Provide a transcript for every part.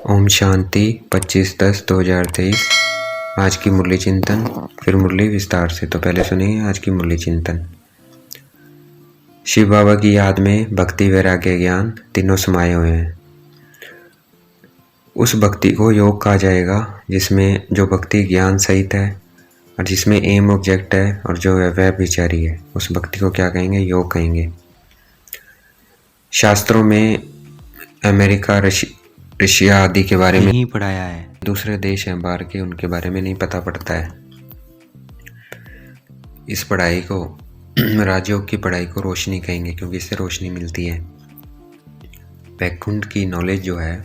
ओम शांति 25/10/2023। आज की मुरली चिंतन, फिर मुरली विस्तार से। तो पहले सुनिए आज की मुरली चिंतन। शिव बाबा की याद में भक्ति, वैराग्य, ज्ञान तीनों समाये हुए हैं। उस भक्ति को योग कहा जाएगा जिसमें जो भक्ति ज्ञान सहित है और जिसमें एम ऑब्जेक्ट है और जो है वह विचारी है, उस भक्ति को क्या कहेंगे? योग कहेंगे। शास्त्रों में अमेरिका, रशिया आदि के बारे में नहीं पढ़ाया है। दूसरे देश हैं बाहर के, उनके बारे में नहीं पता पड़ता है। इस पढ़ाई को राजयोग की पढ़ाई को रोशनी कहेंगे, क्योंकि इससे रोशनी मिलती है। वैकुंठ की नॉलेज जो है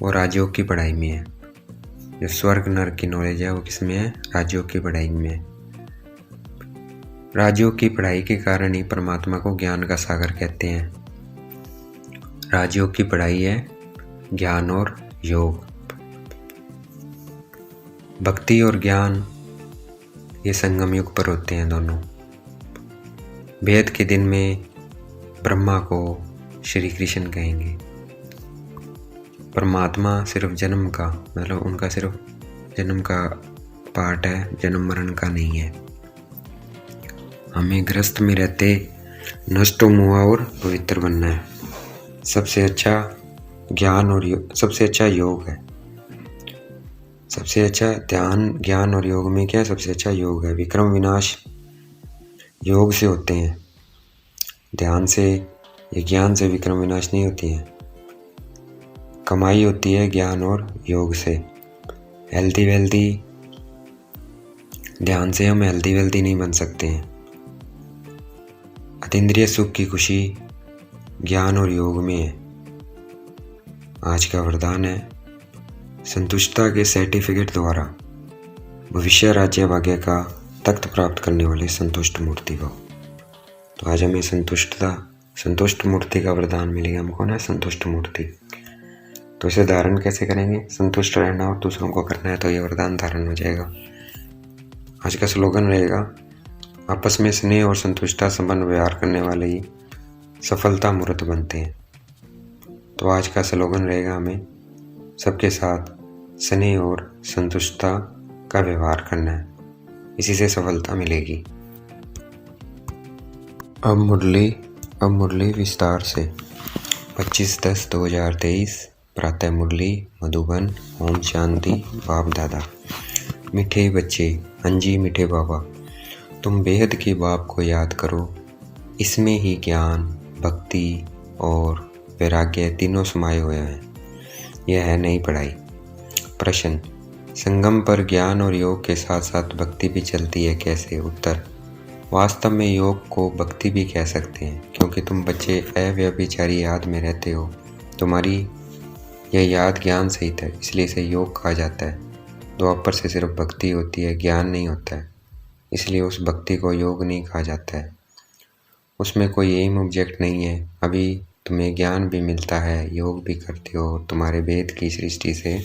वो राजयोग की पढ़ाई में है। जो स्वर्ग नरक की नॉलेज है वो किसमें है? राजयोग की पढ़ाई में है। राजयोग की पढ़ाई के कारण ही परमात्मा को ज्ञान का सागर कहते हैं। राजयोग की पढ़ाई है ज्ञान और योग। भक्ति और ज्ञान ये संगम युग पर होते हैं दोनों। वेद के दिन में ब्रह्मा को श्री कृष्ण कहेंगे। परमात्मा सिर्फ जन्म का, मतलब उनका सिर्फ जन्म का पार्ट है, जन्म मरण का नहीं है। हमें ग्रस्त में रहते नष्ट मुआ और पवित्र बनना है। सबसे अच्छा ज्ञान और सबसे अच्छा योग है। सबसे अच्छा ध्यान, ज्ञान और योग में क्या है? सबसे अच्छा योग है। विक्रम विनाश योग से होते हैं, ध्यान से या ज्ञान से विक्रम विनाश नहीं होती है। कमाई होती है ज्ञान और योग से। हेल्दी वेल्दी, ध्यान से हम हेल्दी वेल्दी नहीं बन सकते हैं। अतीन्द्रिय सुख की खुशी ज्ञान और योग में है। आज का वरदान है संतुष्टता के सर्टिफिकेट द्वारा भविष्य राज्य भाग्य का तख्त प्राप्त करने वाले संतुष्ट मूर्ति को। तो आज हमें संतुष्ट मूर्ति का वरदान मिलेगा। हम कौन है? संतुष्ट मूर्ति। तो इसे धारण कैसे करेंगे? संतुष्ट रहना और दूसरों को करना है, तो ये वरदान धारण हो जाएगा। आज का स्लोगन रहेगा आपस में स्नेह और संतुष्टता संपन्न व्यवहार करने वाले ही सफलता मूर्त बनते हैं। तो आज का स्लोगन रहेगा हमें सबके साथ स्नेह और संतुष्टता का व्यवहार करना है, इसी से सफलता मिलेगी। अब मुरली विस्तार से। 25/10/2023 प्रातः मुरली मधुबन। ओम शांति। बाप दादा। मीठे बच्चे, हाँ जी मीठे बाबा, तुम बेहद के बाप को याद करो। इसमें ही ज्ञान, भक्ति और वैराग्य तीनों समाये हुए हैं। यह है नई पढ़ाई। प्रश्न: संगम पर ज्ञान और योग के साथ साथ भक्ति भी चलती है, कैसे? उत्तर: वास्तव में योग को भक्ति भी कह सकते हैं, क्योंकि तुम बच्चे अव्यभिचारी याद में रहते हो। तुम्हारी यह याद ज्ञान सहित है, इसलिए इसे योग कहा जाता है। द्वापर से सिर्फ भक्ति होती है, ज्ञान नहीं होता है, इसलिए उस भक्ति को योग नहीं कहा जाता है। उसमें कोई एम ऑब्जेक्ट नहीं है। अभी तुम्हें ज्ञान भी मिलता है, योग भी करते हो, तुम्हारे वेद की सृष्टि से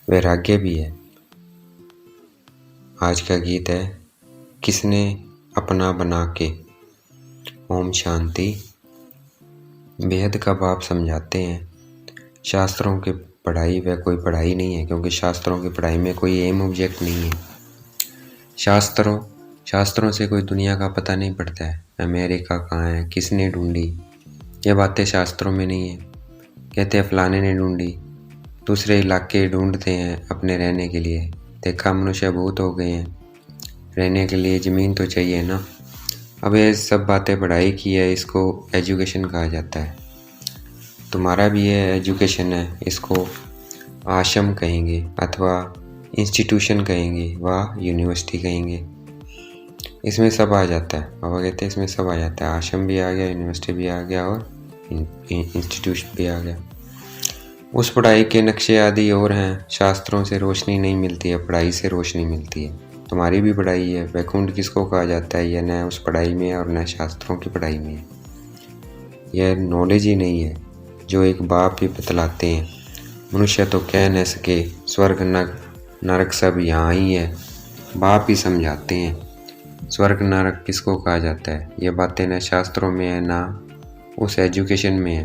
वैराग्य भी है। आज का गीत है किसने अपना बना के। ओम शांति। बेहद का बाप समझाते हैं शास्त्रों की पढ़ाई वह कोई पढ़ाई नहीं है, क्योंकि शास्त्रों की पढ़ाई में कोई एम ऑब्जेक्ट नहीं है। शास्त्रों से कोई दुनिया का पता नहीं पड़ता है। अमेरिका कहाँ है, किसने ढूंढी, ये बातें शास्त्रों में नहीं है। कहते हैं फलाने ने ढूंढी, दूसरे इलाके ढूंढते हैं अपने रहने के लिए। देखा मनुष्य भूत हो गए हैं, रहने के लिए ज़मीन तो चाहिए ना। अब ये सब बातें पढ़ाई की है, इसको एजुकेशन कहा जाता है। तुम्हारा भी ये एजुकेशन है, इसको आश्रम कहेंगे अथवा इंस्टीट्यूशन कहेंगे व यूनिवर्सिटी कहेंगे। इसमें सब आ जाता है। बाबा कहते हैं इसमें सब आ जाता है। आश्रम भी आ गया, यूनिवर्सिटी भी आ गया और इंस्टीट्यूशन भी आ गया। उस पढ़ाई के नक्शे आदि और हैं। शास्त्रों से रोशनी नहीं मिलती है, पढ़ाई से रोशनी मिलती है। तुम्हारी भी पढ़ाई है। वैकुंठ किसको कहा जाता है? यह न उस पढ़ाई में है और न शास्त्रों की पढ़ाई में है। यह नॉलेज ही नहीं है जो एक बाप ही बतलाते हैं। मनुष्य तो कह न सके, स्वर्ग नरक सब यहाँ ही है, बाप ही समझाते हैं। स्वर्ग नरक किसको कहा जाता है? ये बातें न शास्त्रों में है ना उस एजुकेशन में है।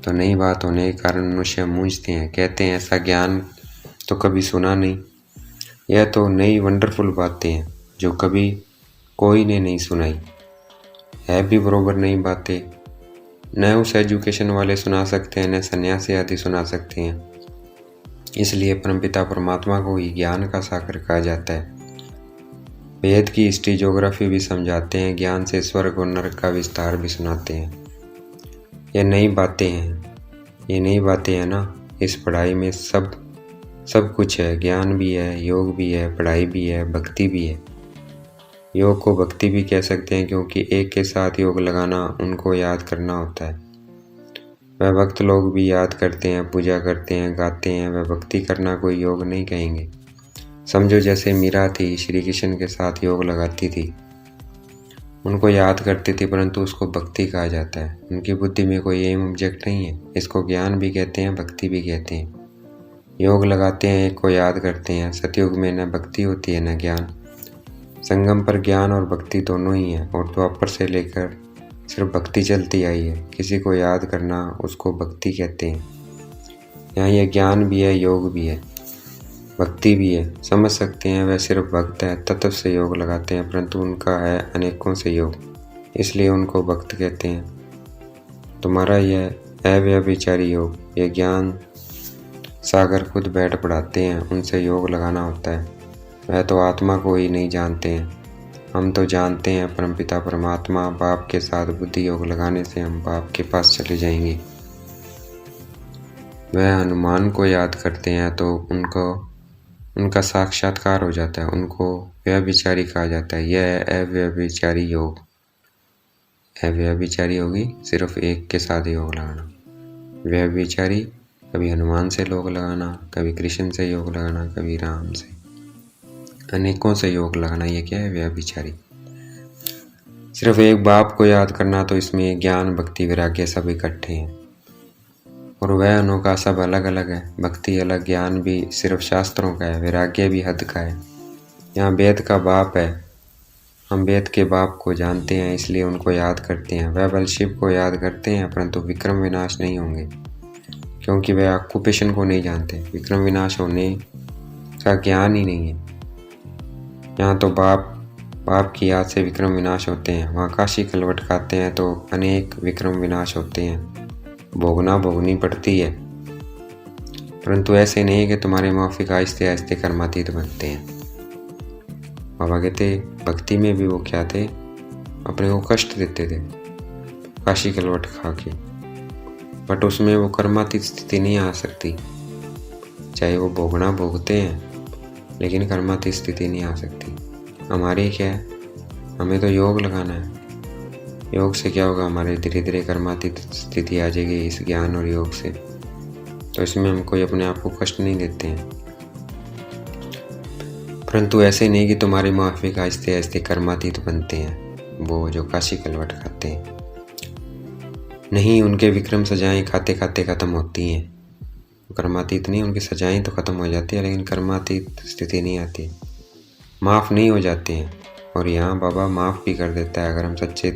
तो नई बात होने के कारण मनुष्य मूंझते हैं, कहते हैं ऐसा ज्ञान तो कभी सुना नहीं। यह तो नई वंडरफुल बातें हैं जो कभी कोई ने नहीं सुनाई। है भी बरोबर नई बातें, न उस एजुकेशन वाले सुना सकते हैं, न सन्यासी आदि सुना सकते हैं। इसलिए परमपिता परमात्मा को ही ज्ञान का सागर कहा जाता है। वेद की हिस्ट्री ज्योग्राफी भी समझाते हैं, ज्ञान से स्वर्ग और नरक का विस्तार भी सुनाते हैं। ये नई बातें हैं, ये नई बातें हैं ना। इस पढ़ाई में सब कुछ है, ज्ञान भी है, योग भी है, पढ़ाई भी है, भक्ति भी है। योग को भक्ति भी कह सकते हैं क्योंकि एक के साथ योग लगाना उनको याद करना होता है। वह भक्त लोग भी याद करते हैं, पूजा करते हैं, गाते हैं। वह भक्ति करना कोई योग नहीं कहेंगे। समझो जैसे मीरा थी, श्री कृष्ण के साथ योग लगाती थी, उनको याद करती थी, परंतु उसको भक्ति कहा जाता है। उनकी बुद्धि में कोई एम ऑब्जेक्ट नहीं है। इसको ज्ञान भी कहते हैं, भक्ति भी कहते हैं। योग लगाते हैं, एक को याद करते हैं। सतयुग में न भक्ति होती है न ज्ञान। संगम पर ज्ञान और भक्ति दोनों ही है, और द्वापर से लेकर सिर्फ भक्ति चलती आई है। किसी को याद करना उसको भक्ति कहते हैं। यहाँ ये ज्ञान भी है, योग भी है, भक्ति भी है। समझ सकते हैं वह सिर्फ भक्त है, तत्व से योग लगाते हैं, परंतु उनका है अनेकों से योग, इसलिए उनको भक्त कहते हैं। तुम्हारा यह अव्यभिचारी योग, ये ज्ञान सागर खुद बैठ पढ़ाते हैं, उनसे योग लगाना होता है। वह तो आत्मा को ही नहीं जानते हैं, हम तो जानते हैं परमपिता परमात्मा। बाप के साथ बुद्धि योग लगाने से हम बाप के पास चले जाएंगे। वह हनुमान को याद करते हैं तो उनका साक्षात्कार हो जाता है, उनको व्यभिचारी कहा जाता है। यह अव्यभिचारी योग। अव्यभिचारी होगी सिर्फ एक के साथ योग लगाना। व्यभिचारी कभी हनुमान से योग लगाना, कभी कृष्ण से योग लगाना, कभी राम से, अनेकों से योग लगाना। ये क्या है? व्यभिचारी। सिर्फ एक बाप को याद करना, तो इसमें ज्ञान भक्ति वैराग्य सब इकट्ठे हैं, और वह अनोखा सब अलग अलग है। भक्ति अलग, ज्ञान भी सिर्फ शास्त्रों का है, वैराग्य भी हद का है। यहाँ वेद का बाप है, हम वेद के बाप को जानते हैं, इसलिए उनको याद करते हैं। वह बल शिव को याद करते हैं, परंतु विक्रम विनाश नहीं होंगे, क्योंकि वह ऑक्यूपेशन को नहीं जानते। विक्रम विनाश होने का ज्ञान ही नहीं है। यहाँ तो बाप की याद से विक्रम विनाश होते हैं। वहाँ काशी कलवट खाते हैं तो अनेक विक्रम विनाश होते हैं, भोगनी पड़ती है। परंतु ऐसे नहीं है कि तुम्हारे माफिक आहिस्ते आहिस्ते कर्मातीत बनते हैं। बाबा कहते भक्ति में भी वो क्या थे, अपने को कष्ट देते थे काशी कलवट खा के, बट उसमें वो कर्मातीत स्थिति नहीं आ सकती। चाहे वो भोगते हैं, लेकिन कर्मातीत स्थिति नहीं आ सकती। हमारी क्या है, हमें तो योग लगाना है। योग से क्या होगा, हमारे धीरे धीरे कर्मातीत स्थिति आ जाएगी इस ज्ञान और योग से। तो इसमें हम कोई अपने आप को कष्ट नहीं देते हैं। परंतु ऐसे नहीं कि तुम्हारे माफिक आहिस्ते आहिस्ते कर्मातीत बनते हैं, वो जो काशी कलवट खाते हैं। नहीं, उनके विक्रम सजाएं खाते खाते खत्म होती हैं। कर्मातीत नहीं, उनकी सजाएं तो खत्म हो जाती है, लेकिन कर्मातीत स्थिति नहीं आती, माफ़ नहीं हो जाते हैं। और यहाँ बाबा माफ़ भी कर देता है, अगर हम सच्चे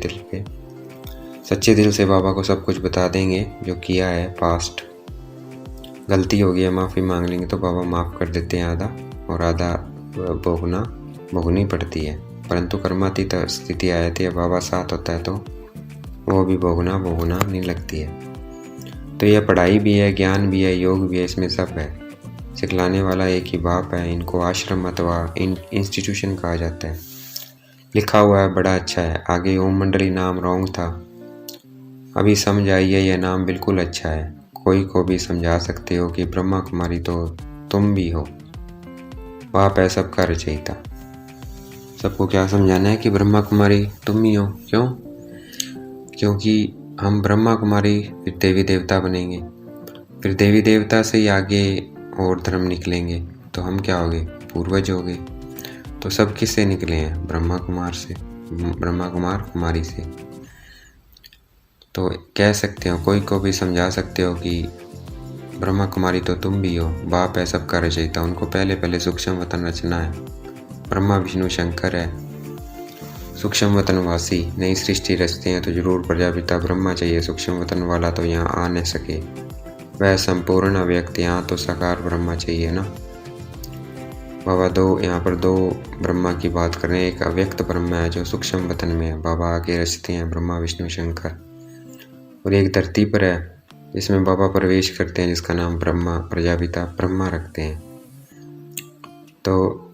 दिल से बाबा को सब कुछ बता देंगे जो किया है, पास्ट गलती हो गई है, माफ़ी मांग लेंगे तो बाबा माफ़ कर देते हैं आधा, और आधा भोगनी पड़ती है। परंतु कर्मातीत स्थिति आ जाती है, बाबा साथ होता है तो वो भी भोगना नहीं लगती है। तो यह पढ़ाई भी है, ज्ञान भी है, योग भी है, इसमें सब है। सिखलाने वाला एक ही बाप है। इनको आश्रम अथवा इंस्टीट्यूशन कहा जाता है। लिखा हुआ है, बड़ा अच्छा है। आगे ओम मंडली नाम रॉन्ग था, अभी समझ आई है, यह नाम बिल्कुल अच्छा है। कोई को भी समझा सकते हो कि ब्रह्मा कुमारी तो तुम भी हो, बाप है सबका रचयिता। सबको क्या समझाना है कि ब्रह्मा कुमारी तुम ही हो। क्यों? क्योंकि हम ब्रह्मा कुमारी फिर देवी देवता बनेंगे, फिर देवी देवता से ही आगे और धर्म निकलेंगे, तो हम क्या होंगे? पूर्वज होंगे। तो सब किससे निकले हैं? ब्रह्मा कुमार कुमारी से। तो कह सकते हो, कोई को भी समझा सकते हो कि ब्रह्मा कुमारी तो तुम भी हो, बाप है सबका रचयिता। उनको पहले सूक्ष्म वतन रचना है। ब्रह्मा विष्णु शंकर है, सूक्ष्म वतनवासी नई सृष्टि रचते हैं तो जरूर प्रजापिता ब्रह्मा चाहिए। सूक्ष्म वतन वाला तो यहाँ आ न सके, वह संपूर्ण अव्यक्त, यहाँ तो साकार ब्रह्मा चाहिए ना। बाबा यहाँ पर दो ब्रह्मा की बात कर रहे हैं। एक अव्यक्त ब्रह्मा है जो सूक्ष्म वतन में है, बाबा आके रचते हैं, ब्रह्मा विष्णु शंकर। और एक धरती पर है जिसमें बाबा प्रवेश करते हैं, जिसका नाम ब्रह्मा प्रजापिता ब्रह्मा रखते हैं। तो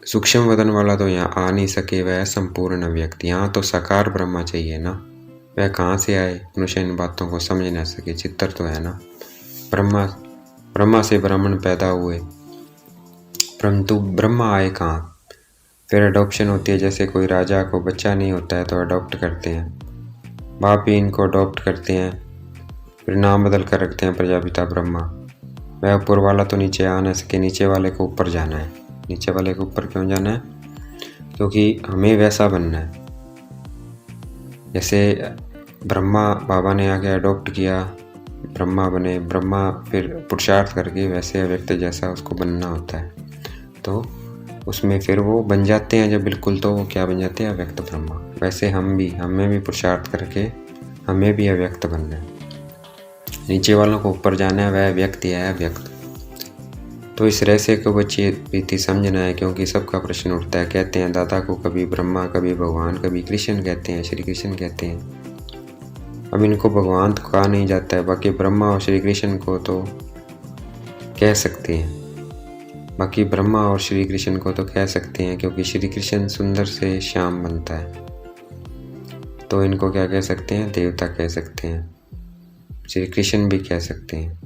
सूक्ष्म वतन वाला तो यहाँ आ नहीं सके, वह संपूर्ण अव्यक्त, यहाँ तो साकार ब्रह्मा चाहिए ना। वह कहाँ से आए, मनुष्य इन बातों को समझ ना सके। चित्तर तो है ना, ब्रह्मा से ब्राह्मण पैदा हुए, परंतु ब्रह्मा आए कहाँ। फिर अडॉप्शन होती है, जैसे कोई राजा को बच्चा नहीं होता है तो अडॉप्ट करते हैं, बाप ही इनको अडॉप्ट करते हैं, फिर नाम बदल कर रखते हैं प्रजापिता ब्रह्मा। वह ऊपर वाला तो नीचे आ ना सके, नीचे वाले को ऊपर जाना है। नीचे वाले को ऊपर क्यों जाना है, क्योंकि हमें वैसा बनना है। जैसे ब्रह्मा बाबा ने आके अडॉप्ट किया, ब्रह्मा बने, ब्रह्मा फिर पुरुषार्थ करके वैसे अव्यक्त जैसा उसको बनना होता है, तो उसमें फिर वो बन जाते हैं जब बिल्कुल, तो वो क्या बन जाते हैं, अव्यक्त ब्रह्मा। वैसे हमें भी पुरुषार्थ करके हमें भी अव्यक्त बनना है। नीचे वालों को ऊपर जाना है, वह व्यक्ति है अव्यक्त। तो इस रहस्य को बच्चे प्रीति समझना है, क्योंकि सबका प्रश्न उठता है। कहते हैं दादा को कभी ब्रह्मा, कभी भगवान, कभी कृष्ण कहते हैं, श्री कृष्ण कहते हैं। अब इनको भगवान तो कहा नहीं जाता है, बाकी ब्रह्मा और श्री कृष्ण को तो कह सकते हैं। बाकी ब्रह्मा और श्री कृष्ण को तो कह सकते हैं, क्योंकि श्री कृष्ण सुंदर से श्याम बनता है, तो इनको क्या कह सकते हैं, देवता कह सकते हैं, श्री कृष्ण भी कह सकते हैं।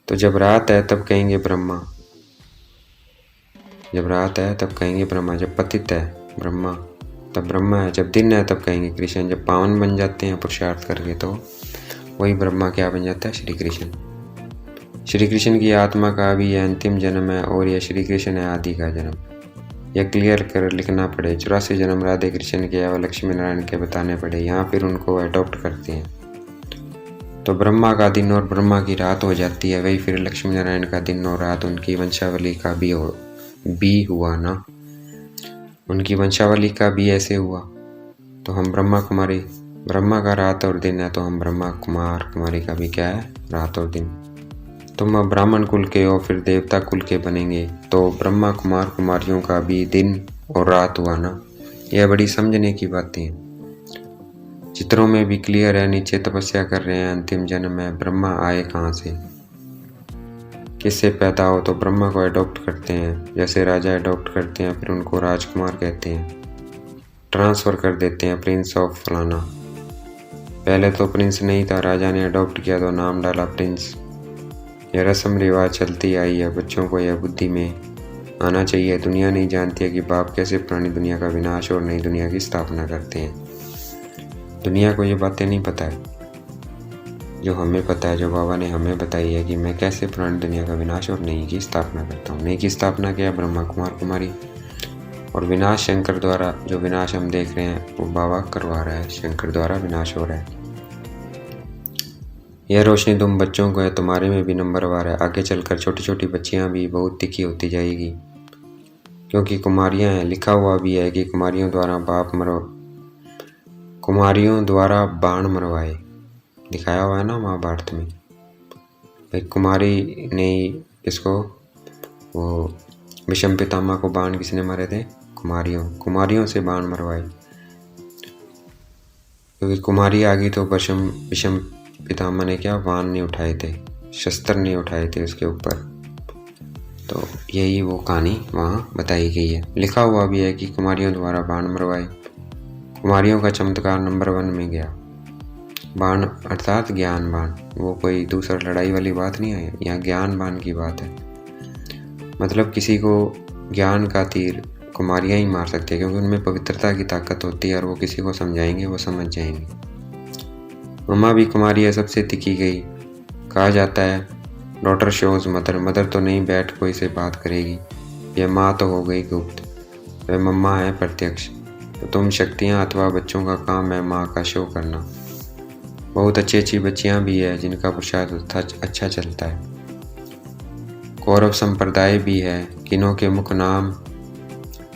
तो जब रात है तब कहेंगे ब्रह्मा, जब रात है तब कहेंगे ब्रह्मा, जब पतित है ब्रह्मा तब ब्रह्मा है, जब दिन है तब कहेंगे कृष्ण। जब पावन बन जाते हैं पुरुषार्थ करके तो वही ब्रह्मा क्या बन जाता है, श्री कृष्ण। श्री कृष्ण की आत्मा का भी यह अंतिम जन्म है और यह श्री कृष्ण है आदि का जन्म। यह क्लियर कर लिखना पड़े। 84 जन्म राधे कृष्ण के या लक्ष्मी नारायण के बताने पड़े, यहाँ फिर उनको अडॉप्ट करते हैं। तो ब्रह्मा का दिन और ब्रह्मा की रात हो जाती है, वही फिर लक्ष्मी नारायण का दिन और रात उनकी वंशावली का भी हुआ ना। उनकी वंशावली का भी ऐसे हुआ। तो हम ब्रह्मा कुमारी, ब्रह्मा का रात और दिन है, तो हम ब्रह्मा कुमार कुमारी का भी क्या है, रात और दिन। तुम अब ब्राह्मण कुल के हो, फिर देवता कुल के बनेंगे, तो ब्रह्मा कुमार कुमारियों का भी दिन और रात हुआ ना। यह बड़ी समझने की बातें हैं। चित्रों में भी क्लियर है। नीचे तपस्या कर रहे हैं, अंतिम जन्म है, ब्रह्मा आए कहाँ से, किससे पैदा हो, तो ब्रह्मा को अडॉप्ट करते हैं। जैसे राजा अडॉप्ट करते हैं, फिर उनको राजकुमार कहते हैं, ट्रांसफ़र कर देते हैं, प्रिंस ऑफ फलाना। पहले तो प्रिंस नहीं था, राजा ने अडॉप्ट किया तो नाम डाला प्रिंस। यह रस्म रिवाज चलती आई है। बच्चों को यह बुद्धि में आना चाहिए। दुनिया नहीं जानती है कि बाप कैसे पुरानी दुनिया का विनाश और नई दुनिया की स्थापना करते हैं। दुनिया को ये बातें नहीं पता है जो हमें पता है, जो बाबा ने हमें बताई है कि मैं कैसे पुरानी दुनिया का विनाश और नई की स्थापना करता हूँ। नई की स्थापना क्या, ब्रह्मा कुमार कुमारी, और विनाश शंकर द्वारा। जो विनाश हम देख रहे हैं वो बाबा करवा रहा है, शंकर द्वारा विनाश हो रहा है। यह रोशनी तुम बच्चों को है, तुम्हारे में भी नंबरवार है। आगे चलकर छोटी छोटी बच्चियाँ भी बहुत तिखी होती जाएगी, क्योंकि कुमारियाँ हैं। लिखा हुआ भी है कि कुमारियों द्वारा बाण मरवाए, दिखाया हुआ है ना महाभारत में। भाई कुमारी ने इसको, वो विषम पितामह को बाण किसने मारे थे, कुमारियों से बाण मरवाए, क्योंकि कुमारी आ गई तो विषम पितामह ने क्या, बाण नहीं उठाए थे, शस्त्र नहीं उठाए थे उसके ऊपर। तो यही वो कहानी वहाँ बताई गई है। लिखा हुआ भी है कि कुमारियों द्वारा बाण मरवाए। कुमारियों का चमत्कार नंबर 1 में गया। बाण अर्थात ज्ञान बाण, वो कोई दूसरा लड़ाई वाली बात नहीं है, यहाँ ज्ञान बाण की बात है। मतलब किसी को ज्ञान का तीर कुमारियाँ ही मार सकती है, क्योंकि उनमें पवित्रता की ताकत होती है और वो किसी को समझाएंगे वो समझ जाएंगे। मम्मा भी कुमारी है, सबसे तिखी गई। कहा जाता है डॉटर शोज मदर, मदर तो नहीं बैठ कोई से बात करेगी, यह माँ तो हो गई गुप्त, वह मम्मा है प्रत्यक्ष। तो तुम शक्तियाँ अथवा बच्चों का काम है माँ का शो करना। बहुत अच्छी बच्चियाँ भी है जिनका पुरुषार्थ अच्छा चलता है। कौरव संप्रदाय भी है, किन्हों के मुख नाम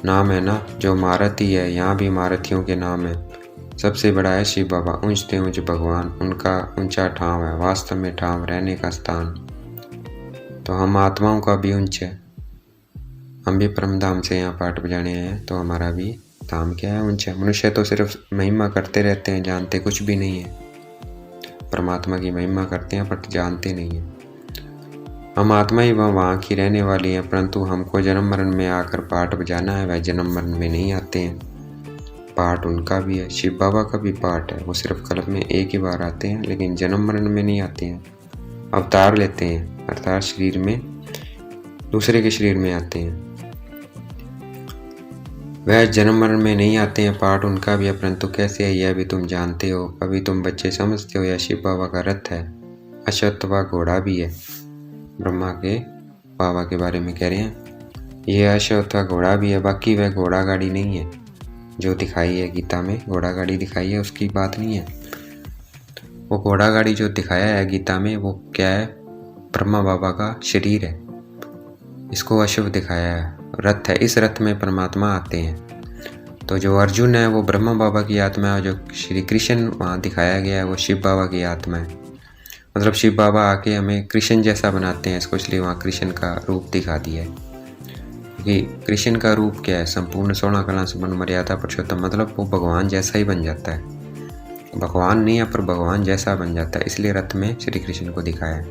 नाम है ना जो महारथी है, यहाँ भी महारथियों के नाम है। सबसे बड़ा है शिव बाबा, ऊंचते ऊंच भगवान, उनका ऊंचा ठाव है, वास्तव में ठाव रहने का स्थान। तो हम आत्माओं का भी ऊंच है, हम भी परम धाम से यहाँ पाठ बजाने आए हैं, तो हमारा भी धाम क्या है, ऊंच है। मनुष्य तो सिर्फ महिमा करते रहते हैं, जानते कुछ भी नहीं है। परमात्मा की महिमा करते हैं पर जानते नहीं है। हम आत्मा ही वहाँ की रहने वाली हैं, परंतु हमको जन्म मरण में आकर पाठ बजाना है, वह जन्म मरण में नहीं आते हैं। पाठ उनका भी है, शिव बाबा का भी पाठ है, वो सिर्फ कल्प में एक ही बार आते हैं, लेकिन जन्म मरण में नहीं आते हैं। अवतार लेते हैं, अर्थात शरीर में दूसरे के शरीर में आते हैं। वह जन्म मरण में नहीं आते हैं। पाठ उनका भी है, परंतु कैसे है यह भी तुम जानते हो। अभी तुम बच्चे समझते हो यह शिव बाबा का रथ है, अश्वत्थवा घोड़ा भी है। ब्रह्मा के बाबा के बारे में कह रहे हैं, यह अश्वत्थवा घोड़ा भी है। बाकी वह घोड़ा गाड़ी नहीं है जो दिखाई है गीता में, घोड़ा गाड़ी दिखाई है उसकी बात नहीं है। वो घोड़ा गाड़ी जो दिखाया है गीता में वो क्या है, ब्रह्मा बाबा का शरीर है, इसको अशुभ दिखाया है, रथ है। इस रथ में परमात्मा आते हैं। तो जो अर्जुन है वो ब्रह्मा बाबा की आत्मा है, जो श्री कृष्ण वहाँ दिखाया गया है वो शिव बाबा की आत्मा है। मतलब शिव बाबा आके हमें कृष्ण जैसा बनाते हैं इसको, इसलिए वहाँ कृष्ण का रूप दिखा दिया है। क्योंकि कृष्ण का रूप क्या है, संपूर्ण 16 कला संपन्न मर्यादा पुरुषोत्तम, मतलब वो भगवान जैसा ही बन जाता है। भगवान नहीं है पर भगवान जैसा बन जाता है, इसलिए रथ में श्री कृष्ण को दिखाया है।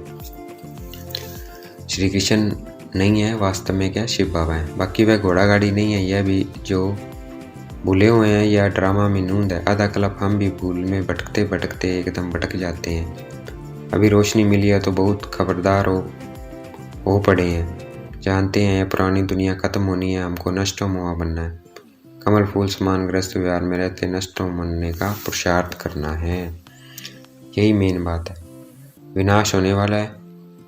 श्री कृष्ण नहीं है, वास्तव में क्या शिव बाबा है। बाकी वह घोड़ा गाड़ी नहीं है, यह भी जो भूले हुए हैं या ड्रामा में नूंद है। आधा कल्प हम भी भूल में भटकते भटकते एकदम भटक जाते हैं। अभी रोशनी मिली है तो बहुत खबरदार हो पड़े हैं। जानते हैं यह पुरानी दुनिया खत्म होनी है, हमको नष्ट मोह बनना है। कमल फूल समान ग्रस्त व्यवहार में रहते नष्ट बनने का पुरुषार्थ करना है, यही मेन बात है। विनाश होने वाला है,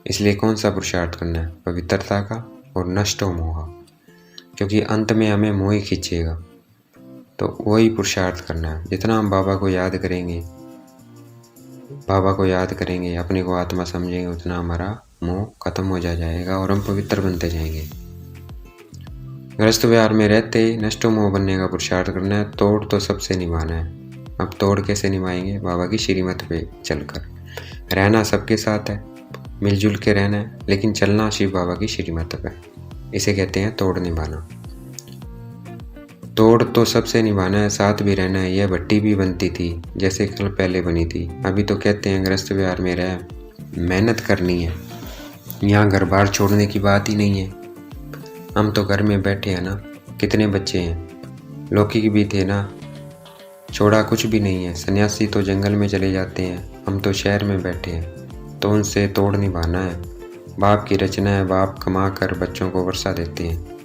इसलिए कौन सा पुरुषार्थ करना है, पवित्रता का और नष्ट मोह, क्योंकि अंत में हमें मोह ही खींचेगा। तो वही पुरुषार्थ करना है। जितना हम बाबा को याद करेंगे, अपने को आत्मा समझेंगे, उतना हमारा मोह खत्म हो जाएगा और हम पवित्र बनते जाएंगे। ग्रस्त व्यवहार में रहते नष्ट मोह बनने का पुरुषार्थ करना है। तोड़ तो सबसे निभाना है। अब तोड़ कैसे निभाएंगे, बाबा की श्रीमत पे चलकर। रहना सबके साथ है, मिलजुल के रहना है, लेकिन चलना शिव बाबा की श्रीमत पे। इसे कहते हैं तोड़ निभाना। तोड़ तो सबसे निभाना है, साथ भी रहना है। यह भट्टी भी बनती थी जैसे कल पहले बनी थी। अभी तो कहते हैं ग्रस्त व्यवहार में रह, मेहनत करनी है। यहाँ घर बार छोड़ने की बात ही नहीं है। हम तो घर में बैठे हैं ना, कितने बच्चे हैं, लौकिक भी थे ना, छोड़ा कुछ भी नहीं है। सन्यासी तो जंगल में चले जाते हैं, हम तो शहर में बैठे हैं, तो उनसे तोड़ निभाना है। बाप की रचना है, बाप कमा कर बच्चों को वर्षा देते हैं।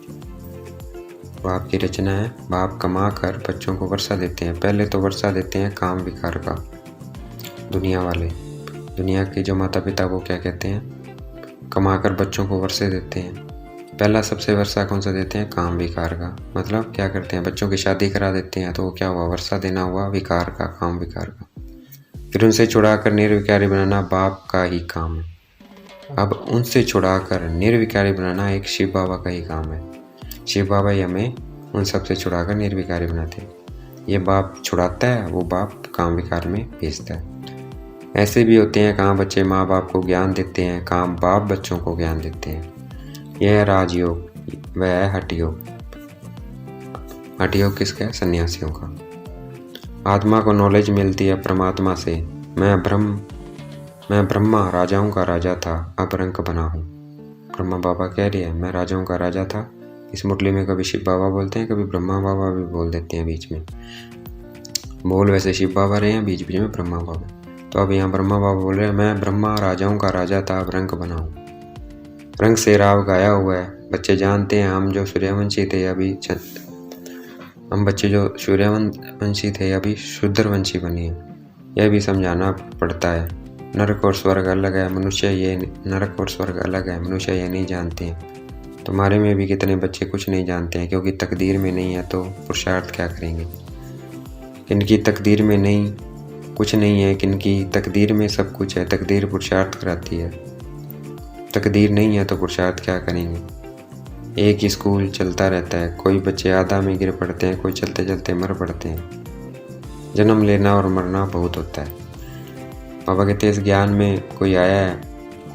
बाप की रचना है, बाप कमा कर बच्चों को वर्षा देते हैं। पहले तो वर्षा देते हैं काम विकार का। दुनिया वाले, दुनिया के जो माता पिता को क्या कहते हैं, कमा कर बच्चों को वर्षा देते हैं। पहला सबसे वर्षा कौन सा देते हैं, काम विकार का। मतलब क्या करते हैं, बच्चों की शादी करा देते हैं, तो वो क्या हुआ, वर्षा देना हुआ विकार का, काम विकार का। फिर उनसे छुड़ाकर निर्विकारी बनाना बाप का ही काम है। अब उनसे छुड़ाकर निर्विकारी बनाना एक शिव बाबा का ही काम है। शिव बाबा ही हमें उन सब से छुड़ाकर निर्विकारी बनाते हैं। ये बाप छुड़ाता है, वो बाप काम विकार में भेजता है। ऐसे भी होते हैं, कहाँ बच्चे माँ बाप को ज्ञान देते हैं, कहाँ बाप बच्चों को ज्ञान देते हैं। यह है राजयोग, वह है हठयोग। हठयोग किसका है, सन्यासियों का। आत्मा को नॉलेज मिलती है परमात्मा से। मैं ब्रह्मा राजाओं का राजा था, अब रंक बना हूँ। ब्रह्मा बाबा कह रहे हैं मैं राजाओं का राजा था। इस मुरली में कभी शिव बाबा बोलते हैं, कभी ब्रह्मा बाबा भी बोल देते हैं बीच में। बोल वैसे शिव बाबा रहे हैं, बीच बीच में ब्रह्मा बाबा। तो अब यहाँ ब्रह्मा बाबा बोल रहे हैं मैं ब्रह्मा राजाओं का राजा था, अब रंक बना हूँ। रंग से राव गाया हुआ है। बच्चे जानते हैं हम जो सूर्यवंशी थे अभी शूद्रवंशी बने हैं। यह भी समझाना पड़ता है। नरक और स्वर्ग अलग है, नरक और स्वर्ग अलग है, मनुष्य ये नहीं जानते हैं। तुम्हारे में भी कितने बच्चे कुछ नहीं जानते हैं, क्योंकि तकदीर में नहीं है तो पुरुषार्थ क्या करेंगे। किनकी तकदीर में नहीं कुछ नहीं है, किनकी तकदीर में सब कुछ है। तकदीर पुरुषार्थ कराती है, तकदीर नहीं है तो पुरुषार्थ क्या करेंगे। एक ही स्कूल चलता रहता है, कोई बच्चे आधा में गिर पड़ते हैं, कोई चलते चलते मर पड़ते हैं। जन्म लेना और मरना बहुत होता है। बाबा कहते हैं इस ज्ञान में कोई आया है,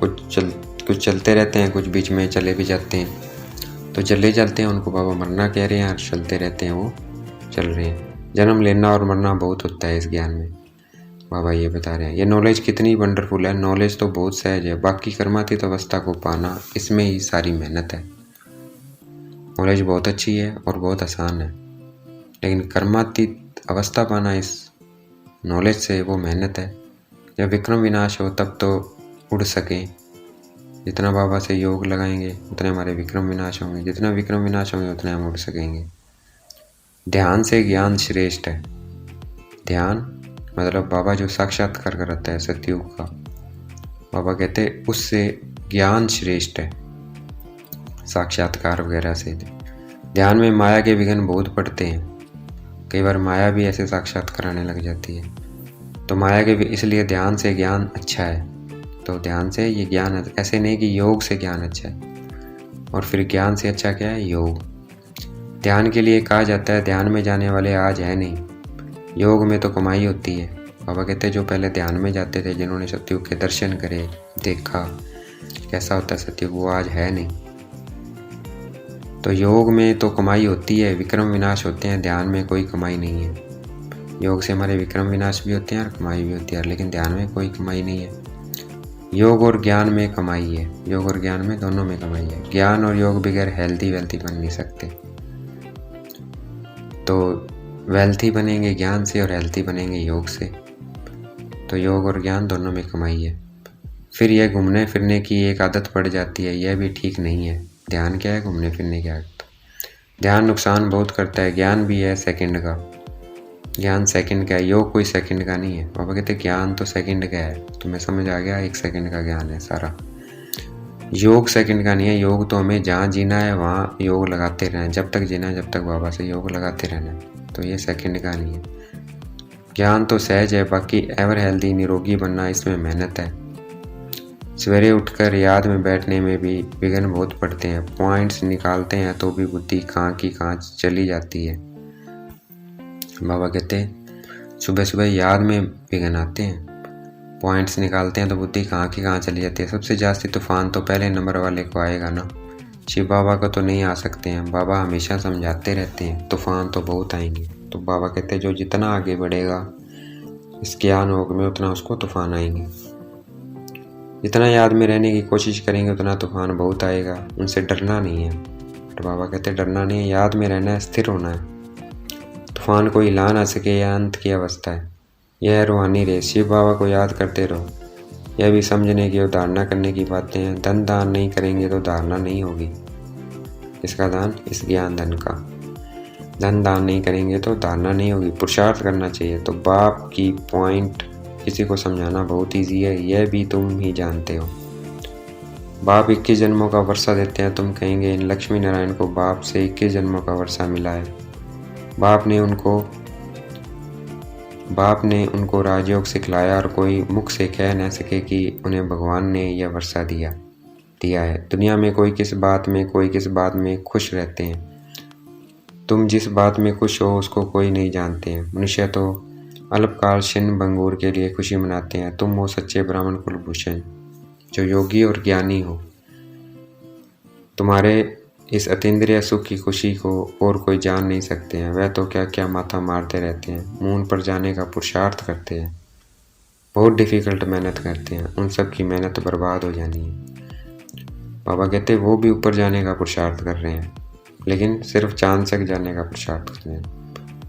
कुछ चलते रहते हैं, कुछ बीच में चले भी जाते हैं। तो चले जाते हैं उनको बाबा मरना कह रहे हैं, और चलते रहते हैं वो चल रहे हैं। जन्म लेना और मरना बहुत होता है इस ज्ञान में, बाबा ये बता रहे हैं। ये नॉलेज कितनी वंडरफुल है। नॉलेज तो बहुत सहज है, बाकी कर्मातीत अवस्था को पाना इसमें ही सारी मेहनत है। नॉलेज बहुत अच्छी है और बहुत आसान है, लेकिन कर्मातीत अवस्था पाना इस नॉलेज से वो मेहनत है। जब विक्रम विनाश हो तब तो उड़ सकें। जितना बाबा से योग लगाएंगे उतने हमारे विक्रम विनाश होंगे, जितना विक्रम विनाश होंगे उतने हम उड़ सकेंगे। ध्यान से ज्ञान श्रेष्ठ है। ध्यान मतलब बाबा जो साक्षात्कार कराता है सतयुग का, बाबा कहते हैं उससे ज्ञान श्रेष्ठ है, साक्षात्कार वगैरह से। ध्यान में माया के विघ्न बहुत पड़ते हैं, कई बार माया भी ऐसे साक्षात कराने लग जाती है। तो माया के इसलिए ध्यान से ज्ञान अच्छा है। तो ध्यान से ये ज्ञान, ऐसे नहीं कि योग से ज्ञान अच्छा है और फिर ज्ञान से अच्छा क्या है, योग। ध्यान के लिए कहा जाता है ध्यान में जाने वाले आज है नहीं, योग में तो कमाई होती है। बाबा कहते हैं जो पहले ध्यान में जाते थे, जिन्होंने सतयुग के दर्शन करे, देखा कैसा होता है सतयुग, वो आज है नहीं। तो योग में तो कमाई होती है, विक्रम विनाश होते हैं, ध्यान में कोई कमाई नहीं है। योग से हमारे विक्रम विनाश भी होते हैं और कमाई भी होती है, लेकिन ध्यान में कोई कमाई नहीं है। योग और ज्ञान में कमाई है, योग और ज्ञान में दोनों में कमाई है। ज्ञान और योग बगैर हेल्थी वेल्थी बन नहीं सकते। तो वेल्थी बनेंगे ज्ञान से और हेल्थी बनेंगे योग से। तो योग और ज्ञान दोनों में कमाई है। फिर यह घूमने फिरने की एक आदत पड़ जाती है, यह भी ठीक नहीं है। ध्यान क्या है, घूमने फिरने की आदत। ध्यान नुकसान बहुत करता है। ज्ञान भी है सेकंड का, ज्ञान सेकंड का है, योग कोई सेकंड का नहीं है। बाबा कहते ज्ञान तो सेकंड का है, तुम्हें समझ आ गया, 1 सेकंड का ज्ञान है सारा। योग सेकंड का नहीं है। योग तो हमें जहाँ जीना है वहाँ योग लगाते रहना है, जब तक जीना है जब तक बाबा से योग लगाते रहना है। तो ये सेकंड का नहीं है। ज्ञान तो सहज है, बाकी एवर हेल्दी निरोगी बनना इसमें मेहनत है। सवेरे उठकर याद में बैठने में भी विघ्न बहुत पड़ते हैं। पॉइंट्स निकालते हैं तो भी बुद्धि कहाँ की कहाँ चली जाती है। बाबा कहते हैं सुबह सुबह याद में विघ्न आते हैं, पॉइंट्स निकालते हैं तो बुद्धि कहाँ की कहाँ चली जाती है। सबसे जास्ती तूफान तो पहले नंबर वाले को आएगा ना, शिव बाबा को तो नहीं आ सकते हैं। बाबा हमेशा समझाते रहते हैं तूफान तो बहुत आएंगे। तो बाबा कहते हैं जो जितना आगे बढ़ेगा इस ज्ञान योग में उतना उसको तूफान आएंगे। जितना याद में रहने की कोशिश करेंगे उतना तूफान बहुत आएगा, उनसे डरना नहीं है। तो बाबा कहते हैं डरना नहीं है, याद में रहना है, स्थिर होना है। तूफान को हिला ना सके, यह अंत की अवस्था है। यह है रूहानी रेस। शिव बाबा को याद करते रहो। यह भी समझने की और धारणा करने की बातें हैं। धन दान नहीं करेंगे तो धारणा नहीं होगी। इसका दान, इस ज्ञान धन का धन दान नहीं करेंगे तो धारणा नहीं होगी। पुरुषार्थ करना चाहिए। तो बाप की पॉइंट किसी को समझाना बहुत ईजी है, यह भी तुम ही जानते हो। बाप 21 जन्मों का वर्षा देते हैं। तुम कहेंगे इन लक्ष्मी नारायण को बाप से 21 जन्मों का वर्षा मिला है। बाप ने उनको राजयोग सिखलाया और कोई मुख से कह न सके कि उन्हें भगवान ने यह वर्षा दिया है। दुनिया में कोई किस बात में खुश रहते हैं। तुम जिस बात में खुश हो उसको कोई नहीं जानते हैं। मनुष्य तो अल्पकाल छिन्न भंगूर के लिए खुशी मनाते हैं। तुम हो सच्चे ब्राह्मण कुलभूषण जो योगी और ज्ञानी हो। तुम्हारे इस अतीन्द्रिय सुख की खुशी को और कोई जान नहीं सकते हैं। वह तो क्या क्या माथा मारते रहते हैं, मून पर जाने का पुरुषार्थ करते हैं, बहुत डिफ़िकल्ट मेहनत करते हैं। उन सब की मेहनत बर्बाद हो जानी है। बाबा कहते हैं वो भी ऊपर जाने का पुरुषार्थ कर रहे हैं, लेकिन सिर्फ चांद तक जाने का पुरुषार्थ कर रहे हैं,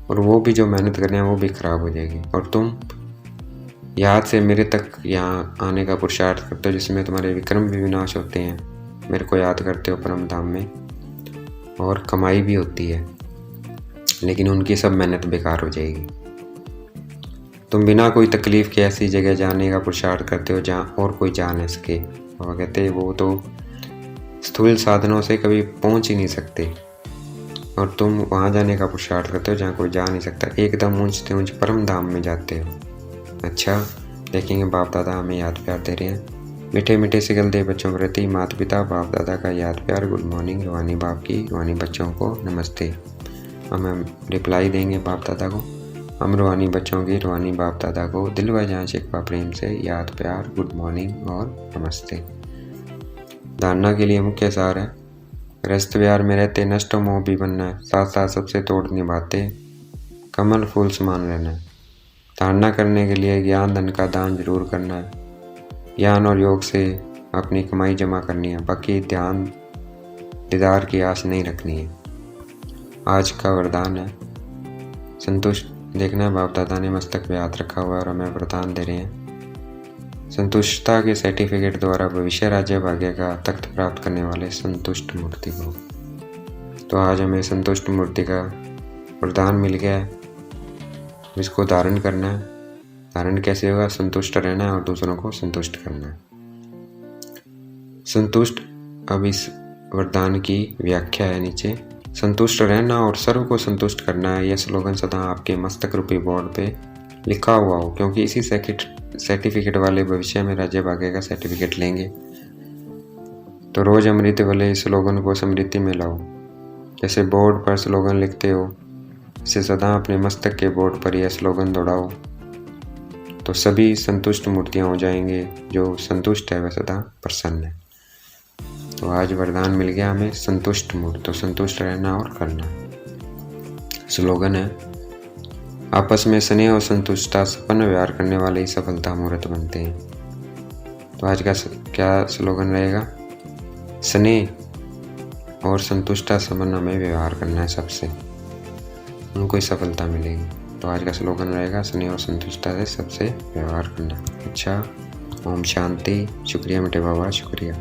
और वो भी जो मेहनत कर रहे हैं वो भी खराब हो जाएगी। और तुम याद से मेरे तक यहाँ आने का पुरुषार्थ करते हो, जिसमें तुम्हारे विक्रम भी विनाश होते हैं। मेरे को याद करते हो परम धाम में, और कमाई भी होती है, लेकिन उनकी सब मेहनत बेकार हो जाएगी। तुम बिना कोई तकलीफ के ऐसी जगह जाने का पुरुषार्थ करते हो जहाँ और कोई जा न सके। बाबा कहते हैं वो तो स्थूल साधनों से कभी पहुँच ही नहीं सकते, और तुम वहाँ जाने का पुरुषार्थ करते हो जहाँ कोई जा नहीं सकता। एकदम ऊंचते ऊंच परम धाम में जाते हो। अच्छा, देखेंगे बाप दादा हमें याद प्यार दे रहे हैं। मीठे मीठे से गलते बच्चों प्रति माता पिता बाप दादा का याद प्यार। गुड मॉर्निंग रूहानी बाप की रूहानी बच्चों को नमस्ते। हम रिप्लाई देंगे बाप दादा को। हम रूहानी बच्चों की रूहानी बाप दादा को दिल व जान शिकवा प्रेम से याद प्यार, गुड मॉर्निंग और नमस्ते। धारणा के लिए मुख्य सार है, रस्त प्यार में रहते नष्ट मोह भी बनना है, साथ साथ सबसे तोड़ निभाते कमल फूल समान रहना है। धारणा करने के लिए ज्ञान धन का दान जरूर करना है। ज्ञान और योग से अपनी कमाई जमा करनी है, बाकी ध्यान दीदार की आस नहीं रखनी है। आज का वरदान है संतुष्ट। देखना है बाप दादा ने मस्तक पे हाथ रखा हुआ है और हमें वरदान दे रहे हैं, संतुष्टता के सर्टिफिकेट द्वारा भविष्य राज्य भाग्य का तख्त प्राप्त करने वाले संतुष्ट मूर्ति को। तो आज हमें संतुष्ट मूर्ति का वरदान मिल गया है, इसको धारण करना है। धारण कैसे होगा? संतुष्ट रहना है और दूसरों को संतुष्ट करना है। संतुष्ट, अब इस वरदान की व्याख्या है नीचे। संतुष्ट रहना और सर्व को संतुष्ट करना है, यह स्लोगन सदा आपके मस्तक रूपी बोर्ड पे लिखा हुआ हो, क्योंकि इसी सर्टिफिकेट वाले भविष्य में राज्य भाग्य का सर्टिफिकेट लेंगे। तो रोज अमृत वाले इस स्लोगन को स्मृति में लाओ। जैसे बोर्ड पर स्लोगन लिखते हो, इसे सदा अपने मस्तक के बोर्ड पर यह स्लोगन दौड़ाओ, तो सभी संतुष्ट मूर्तियां हो जाएंगे। जो संतुष्ट है वह सदा प्रसन्न है। तो आज वरदान मिल गया हमें संतुष्ट मूर्ति, तो संतुष्ट रहना और करना। स्लोगन है, आपस में स्नेह और संतुष्टता संपन्न व्यवहार करने वाले ही सफलता मूर्त बनते हैं। तो आज का क्या स्लोगन रहेगा? स्नेह और संतुष्टता संपन्न हमें व्यवहार करना है सबसे, उनको ही सफलता मिलेगी। तो आज का स्लोगन रहेगा, स्नेह और संतुष्टता से सबसे व्यवहार करना। अच्छा, ओम शांति। शुक्रिया मेरे बाबा, शुक्रिया।